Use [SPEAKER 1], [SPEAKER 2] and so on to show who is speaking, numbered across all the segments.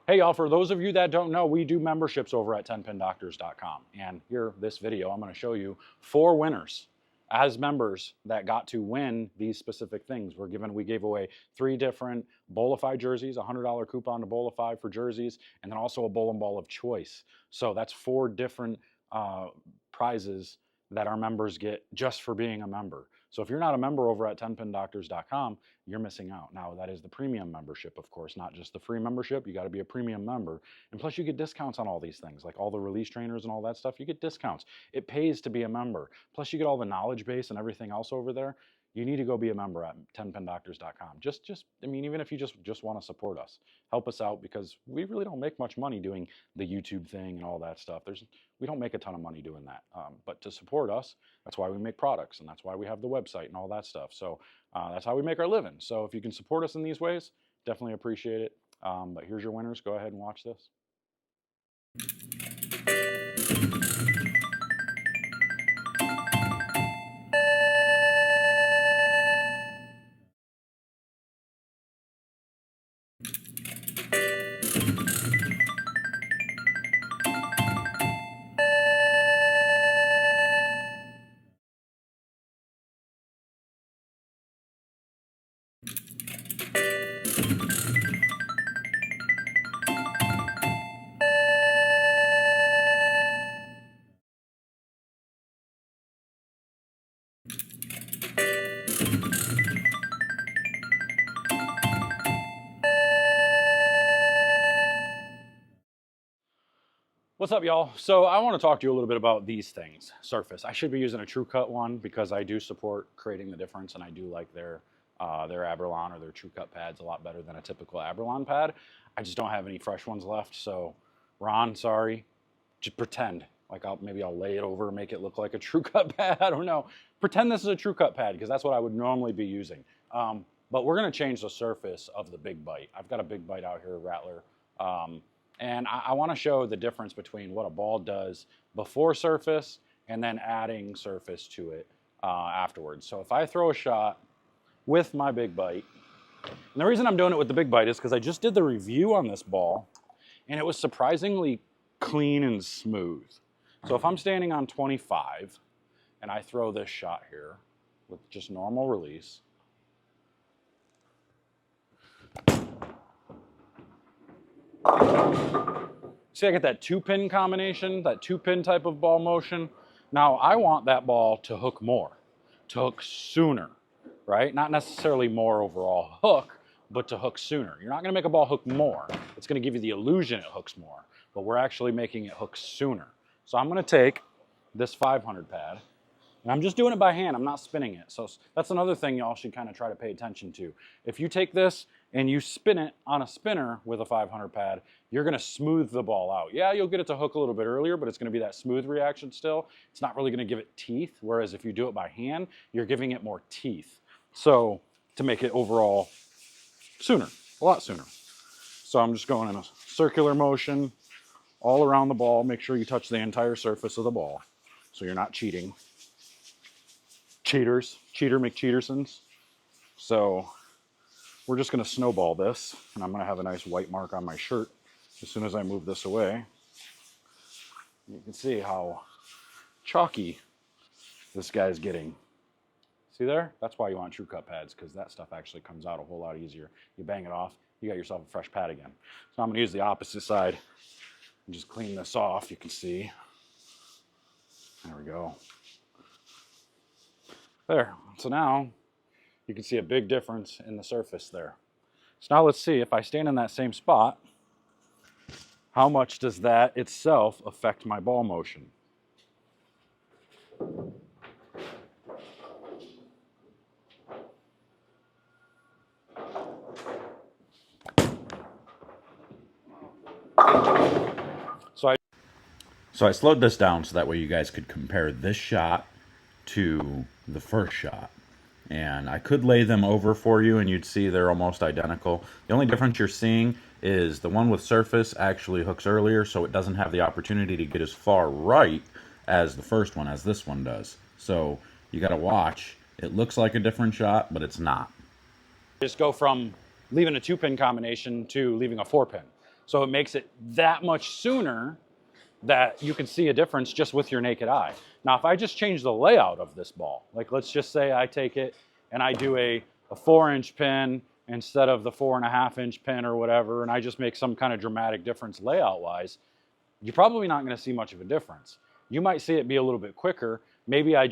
[SPEAKER 1] Hey y'all, for those of you that don't know, we do memberships over at 10pindoctors.com. And here, this video, I'm going to show you 4 winners as members that got to win these specific things. We gave away 3 different Bolify jerseys, a $100 coupon to Bolify for jerseys, and then also a bowl and ball of choice. So that's 4 different prizes that our members get just for being a member. So if you're not a member over at 10pindoctors.com, you're missing out. Now, that is the premium membership, of course, not just the free membership. You got to be a premium member. And plus, you get discounts on all ththese things, like all the release trainers and all that stuff. You get discounts. It pays to be a member. Plus, you get all the knowledge base and everything else over there. You need to go be a member at 10pindoctors.com. I mean, even if you just want to support us, help us out, because we really don't make much money doing the YouTube thing and all that stuff. We don't make a ton of money doing that. But to support us, that's why we make products, and that's why we have the website and all that stuff. So that's how we make our living. So if you can support us in these ways, definitely appreciate it. But here's your winners. Go ahead and watch this. What's up, y'all? So I want to talk to you a little bit about these things. Surface. I should be using a True Cut one because I do support Creating the Difference, and I do like their Abralon or their True Cut pads a lot better than a typical Abralon pad. I just don't have any fresh ones left, so Ron, sorry. Just pretend. Like maybe I'll lay it over, make it look like a True Cut pad. I don't know. Pretend this is a True Cut pad because that's what I would normally be using. But we're going to change the surface of the Big Bite. I've got a Big Bite out here, Rattler. And I want to show the difference between what a ball does before surface and then adding surface to it afterwards. So if I throw a shot with my Big Bite, and the reason I'm doing it with the Big Bite is because I just did the review on this ball, and it was surprisingly clean and smooth. So if I'm standing on 25 and I throw this shot here with just normal release, see, I get that 2-pin combination, that 2-pin type of ball motion. Now, I want that ball to hook more, to hook sooner, right? Not necessarily more overall hook, but to hook sooner. You're not going to make a ball hook more. It's going to give you the illusion it hooks more, but we're actually making it hook sooner. So I'm going to take this 500 pad, and I'm just doing it by hand. I'm not spinning it. So that's another thing y'all should kind of try to pay attention to. If you take this and you spin it on a spinner with a 500 pad, you're going to smooth the ball out. Yeah, you'll get it to hook a little bit earlier, but it's going to be that smooth reaction still. It's not really going to give it teeth, whereas if you do it by hand, you're giving it more teeth. So to make it overall sooner, a lot sooner. So I'm just going in a circular motion all around the ball. Make sure you touch the entire surface of the ball so you're not cheating. Cheater McCheatersons. So we're just going to snowball this, and I'm going to have a nice white mark on my shirt as soon as I move this away. You can see how chalky this guy's getting. See there? That's why you want True Cut pads, because that stuff actually comes out a whole lot easier. You bang it off, you got yourself a fresh pad again. So I'm going to use the opposite side and just clean this off. You can see. There we go. There. So now you can see a big difference in the surface there. So now let's see, if I stand in that same spot, how much does that itself affect my ball motion? So I slowed this down so that way you guys could compare this shot to the first shot. And I could lay them over for you and you'd see they're almost identical. The only difference you're seeing is the one with surface actually hooks earlier, so it doesn't have the opportunity to get as far right as the first one, as this one does. So you got to watch. It looks like a different shot, but it's not. Just go from leaving a 2-pin combination to leaving a 4-pin. So it makes it that much sooner that you can see a difference just with your naked eye. Now, if I just change the layout of this ball, like let's just say I take it and I do a 4-inch pin instead of the 4.5-inch pin or whatever, and I just make some kind of dramatic difference layout-wise, you're probably not going to see much of a difference. You might see it be a little bit quicker. Maybe I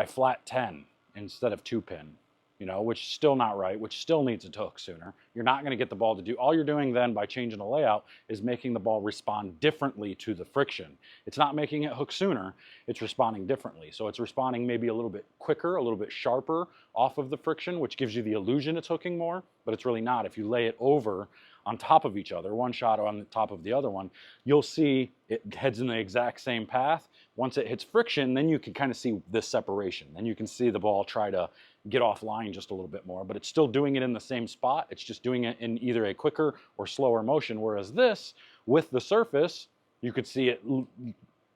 [SPEAKER 1] flat 10 instead of 2-pin, you know, which is still not right, which still needs to hook sooner. You're not going to get the ball to do, all you're doing then by changing the layout is making the ball respond differently to the friction. It's not making it hook sooner, it's responding differently. So it's responding maybe a little bit quicker, a little bit sharper off of the friction, which gives you the illusion it's hooking more, but it's really not. If you lay it over on top of each other, one shot on the top of the other one, you'll see it heads in the exact same path. Once it hits friction, then you can kind of see this separation. Then you can see the ball try to get offline just a little bit more, but it's still doing it in the same spot. It's just doing it in either a quicker or slower motion. Whereas this, with the surface, you could see it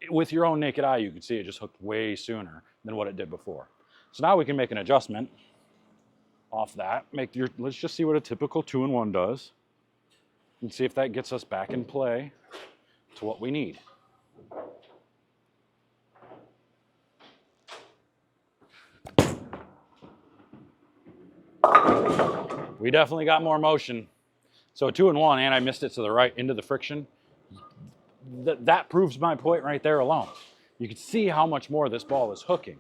[SPEAKER 1] with your own naked eye, you could see it just hooked way sooner than what it did before. So now we can make an adjustment off that. Let's just see what a typical 2-in-1 does and see if that gets us back in play to what we need. We definitely got more motion. So a 2-in-1, and I missed it to the right into the friction. That proves my point right there alone. You can see how much more this ball is hooking.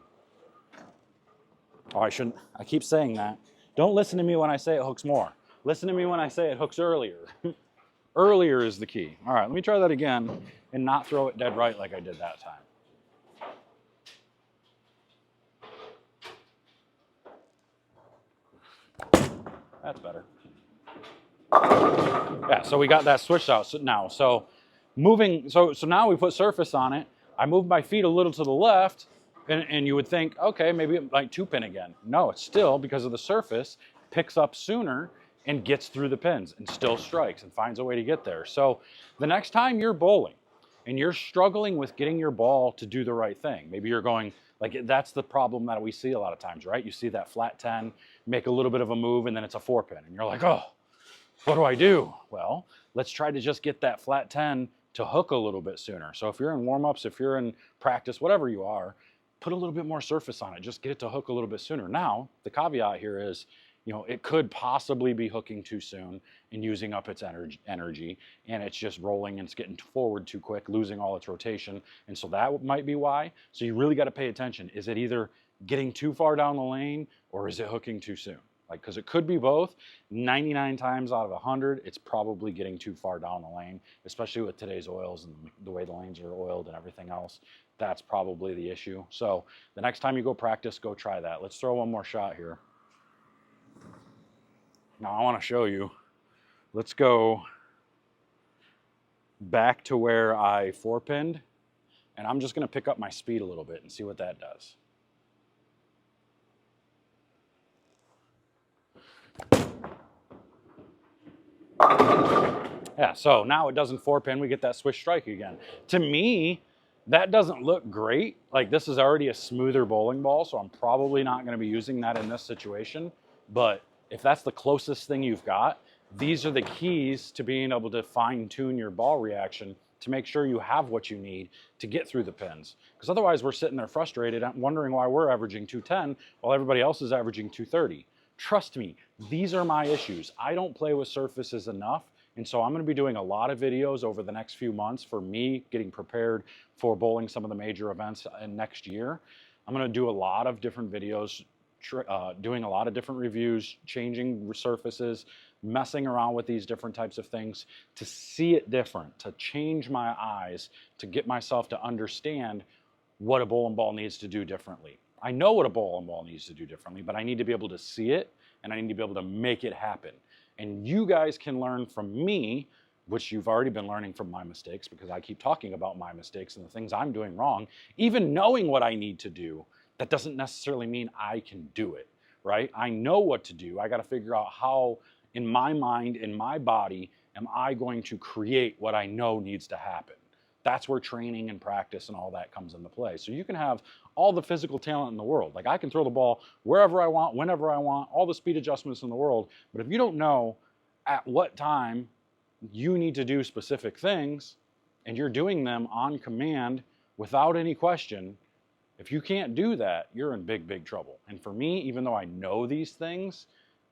[SPEAKER 1] Oh, I keep saying that. Don't listen to me when I say it hooks more. Listen to me when I say it hooks earlier. Earlier is the key. All right, let me try that again and not throw it dead right like I did that time. That's better. Yeah, so we got that switched out now. So now we put surface on it. I moved my feet a little to the left, and you would think, okay, maybe it might 2-pin again. No, it's still, because of the surface, picks up sooner and gets through the pins and still strikes and finds a way to get there. So the next time you're bowling and you're struggling with getting your ball to do the right thing, maybe you're going, like that's the problem that we see a lot of times, right? You see that flat 10, make a little bit of a move, and then it's a 4-pin. And you're like, oh, what do I do? Well, let's try to just get that flat 10 to hook a little bit sooner. So if you're in warm-ups, if you're in practice, whatever you are, put a little bit more surface on it. Just get it to hook a little bit sooner. Now, the caveat here is, you know, it could possibly be hooking too soon and using up its energy, and it's just rolling and it's getting forward too quick, losing all its rotation. And so that might be why. So you really got to pay attention. Is it either getting too far down the lane or is it hooking too soon? Like, because it could be both. 99 times out of 100, it's probably getting too far down the lane, especially with today's oils and the way the lanes are oiled and everything else. That's probably the issue. So the next time you go practice, go try that. Let's throw one more shot here. Now I want to show you. Let's go back to where I 4-pinned, and I'm just going to pick up my speed a little bit and see what that does. Yeah, so now it doesn't 4-pin, we get that switch strike again. To me, that doesn't look great. Like, this is already a smoother bowling ball, so I'm probably not going to be using that in this situation. But if that's the closest thing you've got, these are the keys to being able to fine-tune your ball reaction to make sure you have what you need to get through the pins. Because otherwise we're sitting there frustrated and wondering why we're averaging 210 while everybody else is averaging 230. Trust me, these are my issues. I don't play with surfaces enough, and so I'm going to be doing a lot of videos over the next few months for me getting prepared for bowling some of the major events next year. I'm going to do a lot of different videos, doing a lot of different reviews, changing surfaces, messing around with these different types of things to see it different, to change my eyes, to get myself to understand what a bowling ball needs to do differently. I know what a bowling ball needs to do differently, but I need to be able to see it, and I need to be able to make it happen. And you guys can learn from me, which you've already been learning from my mistakes, because I keep talking about my mistakes and the things I'm doing wrong. Even knowing what I need to do, that doesn't necessarily mean I can do it, right? I know what to do. I got to figure out how, in my mind, in my body, am I going to create what I know needs to happen. That's where training and practice and all that comes into play. So you can have all the physical talent in the world. Like, I can throw the ball wherever I want, whenever I want, all the speed adjustments in the world. But if you don't know at what time you need to do specific things and you're doing them on command without any question, if you can't do that, you're in big, big trouble. And for me, even though I know these things,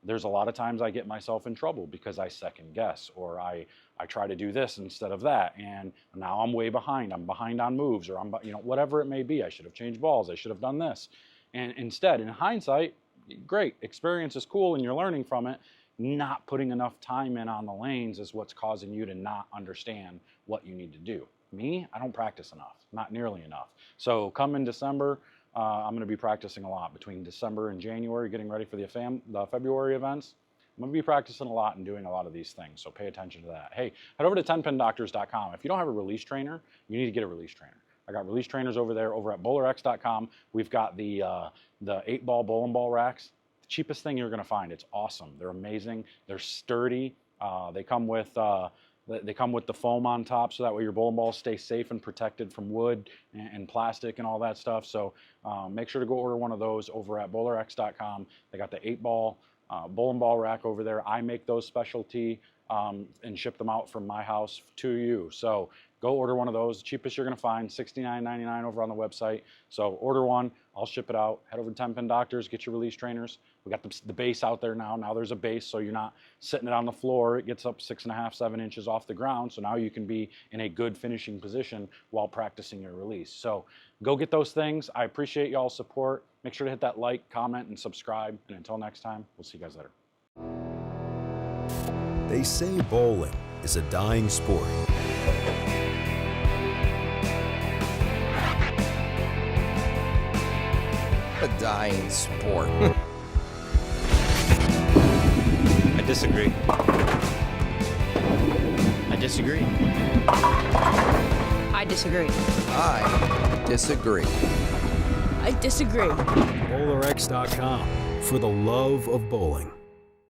[SPEAKER 1] there's a lot of times I get myself in trouble because I second guess, or I try to do this instead of that, and now I'm way behind. I'm behind on moves, or whatever it may be. I should have changed balls. I should have done this. And instead, in hindsight, great, experience is cool and you're learning from it. Not putting enough time in on the lanes is what's causing you to not understand what you need to do. Me, I don't practice enough, not nearly enough. So come in December, I'm going to be practicing a lot between December and January, getting ready for the February events. I'm going to be practicing a lot and doing a lot of these things, so pay attention to that. Hey, head over to 10pindoctors.com. If you don't have a release trainer, you need to get a release trainer. I got release trainers over there, over at bowlerx.com. We've got the 8-ball bowling ball racks. The cheapest thing you're going to find. It's awesome. They're amazing. They're sturdy. They come with the foam on top, so that way your bowling balls stay safe and protected from wood and plastic and all that stuff. So make sure to go order one of those over at bowlerx.com. They got the 8-ball bowling ball rack over there. I make those specialty and ship them out from my house to you. So go order one of those. The cheapest you're going to find, $69.99 over on the website. So order one. I'll ship it out. Head over to 10 Pin Doctors. Get your release trainers. We got the base out there now. Now there's a base, so you're not sitting it on the floor. It gets up 6.5, 7 inches off the ground. So now you can be in a good finishing position while practicing your release. So go get those things. I appreciate y'all's support. Make sure to hit that like, comment, and subscribe. And until next time, we'll see you guys later.
[SPEAKER 2] They say bowling is a dying sport.
[SPEAKER 3] A dying sport.
[SPEAKER 4] I disagree. I disagree.
[SPEAKER 5] I disagree.
[SPEAKER 3] I disagree.
[SPEAKER 5] I disagree.
[SPEAKER 2] Bowlerx.com for the love of bowling.